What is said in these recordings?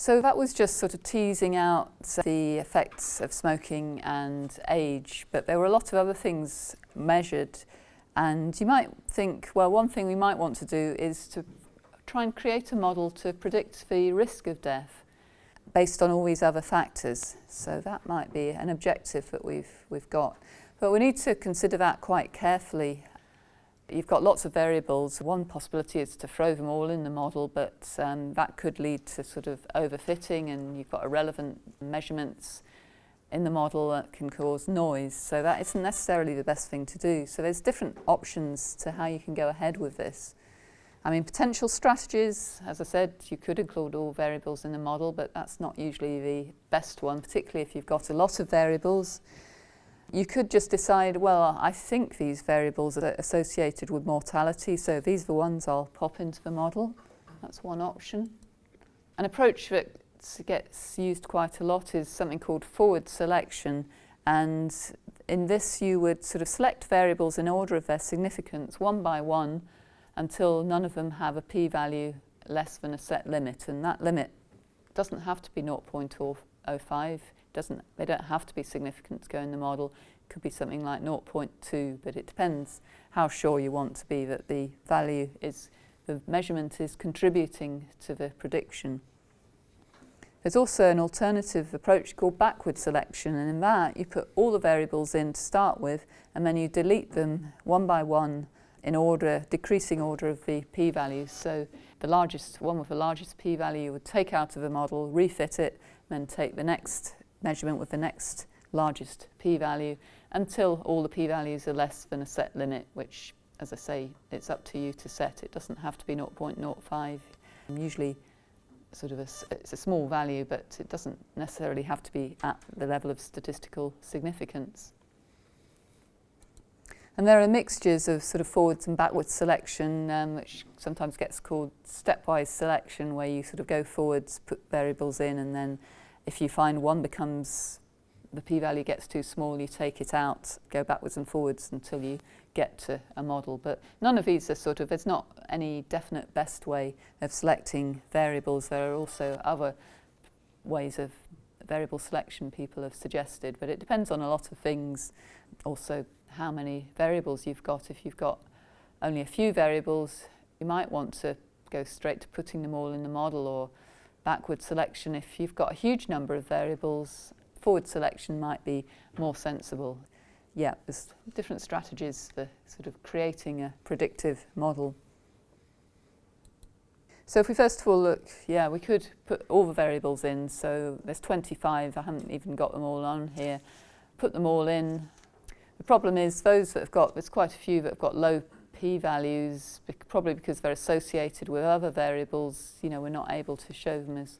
So that was just sort of teasing out the effects of smoking and age, but there were a lot of other things measured. And you might think, well, one thing we might want to do is to try and create a model to predict the risk of death based on all these other factors. So that might be an objective that we've got. But we need to consider that quite carefully. You've got lots of variables. One possibility is to throw them all in the model, but that could lead to sort of overfitting, and you've got irrelevant measurements in the model that can cause noise. So that isn't necessarily the best thing to do. So there's different options to how you can go ahead with this. I mean, potential strategies, as I said, you could include all variables in the model, but that's not usually the best one, particularly if you've got a lot of variables. You could just decide, well, I think these variables are associated with mortality, so these are the ones I'll pop into the model. That's one option. An approach that gets used quite a lot is something called forward selection, and in this you would sort of select variables in order of their significance, one by one, until none of them have a p-value less than a set limit, and that limit doesn't have to be 0.05. They don't have to be significant to go in the model. It could be something like 0.2, but it depends how sure you want to be that the measurement is contributing to the prediction. There's also an alternative approach called backward selection, and in that you put all the variables in to start with, and then you delete them one by one in order, decreasing order of the p-values. So the largest one with the largest p-value you would take out of the model, refit it, then take the next measurement with the next largest p-value until all the p-values are less than a set limit, which, as I say, it's up to you to set. It doesn't have to be 0.05. Usually it's a small value, but it doesn't necessarily have to be at the level of statistical significance. And there are mixtures of sort of forwards and backwards selection, which sometimes gets called stepwise selection, where you sort of go forwards, put variables in, and then if you find one the p-value gets too small, you take it out, go backwards and forwards until you get to a model. But none of these are there's not any definite best way of selecting variables. There are also other ways of variable selection people have suggested, but it depends on a lot of things. Also, how many variables you've got. If you've got only a few variables, you might want to go straight to putting them all in the model, or backward selection. If you've got a huge number of variables, forward selection might be more sensible. Yeah, there's different strategies for sort of creating a predictive model. So if we first of all look, we could put all the variables in. So there's 25, I haven't even got them all on here. Put them all in. The problem is those that have got, there's quite a few that have got low p-values, probably because they're associated with other variables. We're not able to show them as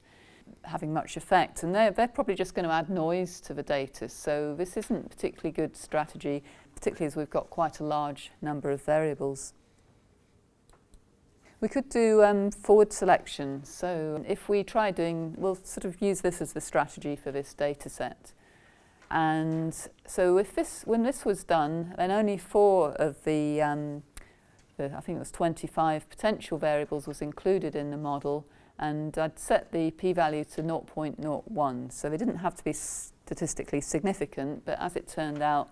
having much effect, and they're probably just going to add noise to the data. So this isn't a particularly good strategy, particularly as we've got quite a large number of variables. We could do forward selection. So if we try we'll sort of use this as the strategy for this data set. And so when this was done, then only 4 of the I think it was 25 potential variables was included in the model, and I'd set the p-value to 0.01. So they didn't have to be statistically significant, but as it turned out,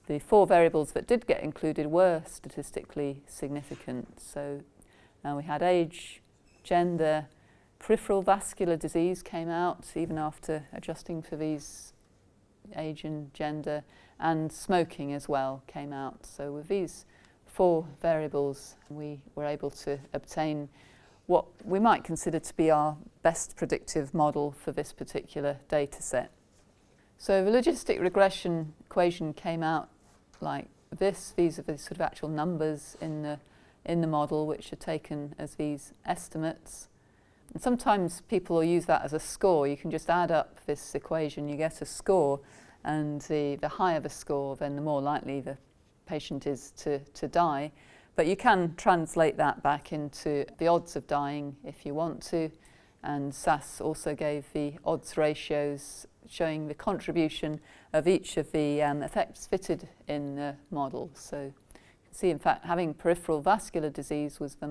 the 4 variables that did get included were statistically significant. So we had age, gender, peripheral vascular disease came out even after adjusting for these age and gender, and smoking as well came out. So with these 4 variables, we were able to obtain what we might consider to be our best predictive model for this particular data set. So the logistic regression equation came out like this. These are the sort of actual numbers in the model, which are taken as these estimates. And sometimes people will use that as a score. You can just add up this equation, you get a score, and the higher the score, then the more likely the patient is to die. But you can translate that back into the odds of dying if you want to. And SAS also gave the odds ratios showing the contribution of each of the effects fitted in the model. So you can see, in fact, having peripheral vascular disease was the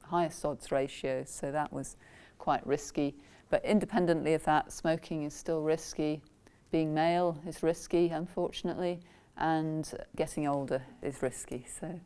highest odds ratio, so that was quite risky. But independently of that, smoking is still risky. Being male is risky, unfortunately, and getting older is risky. So